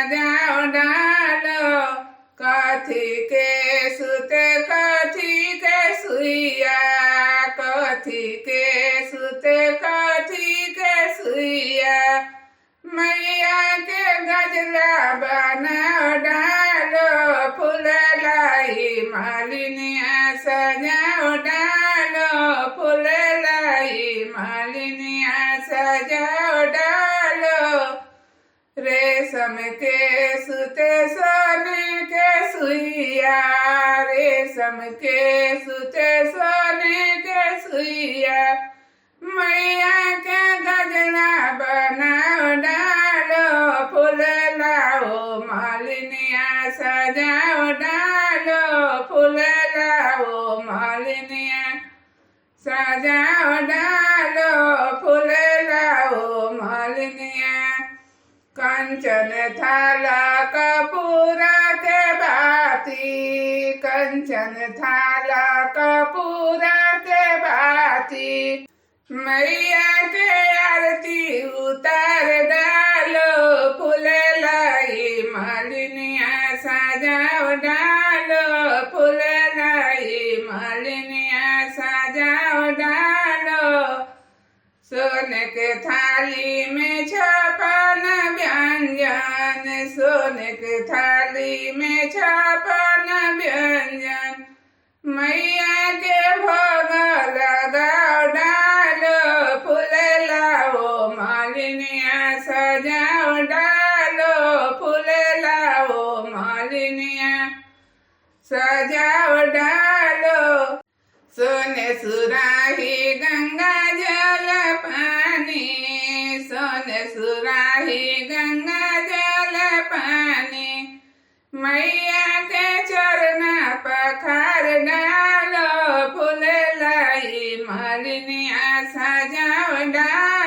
सजाओ डालो, कथी के सुते कथी के सुइया, कथी के सुते कथी के सुइया, मैया के गजला बनाओ डालो, फूल लाई मालिनिया सजाओ डालो, फूल लाई मालिनिया सजाओ डालो, रेशम के सुते सोने के सुइया, रेशम के सुते सोने के सुइया, मैया के गजला बनाओ डालो, फूल लाओ मालिनिया सजाओ डालो, फूल लाओ मालिनिया सजाओ डालो, फूल लाओ मालिनिया, कंचन थाला कपूरा के बाती, कंचन थाला कपूरा के बाती, मैया के आरती उतार डालो, फूल लाई मालिनिया सजाओ डालो, फूल लाई मालिनिया सजाओ डालो, सोने के थाली में छप्पन व्यंजन, सोने के थाली में छप्पन व्यंजन, मैया के भोग लगाओ डालो, फूल लाओ मालिनिया सजाओ डालो, फूल लाओ मालिनिया सजाओ डालो, सोने सुराही गंगा जल पानी, सोने सुराही गंगा जल पानी, मैया के चरण पखार डालो, फूल लाई मालिनिया सजाओ डालो।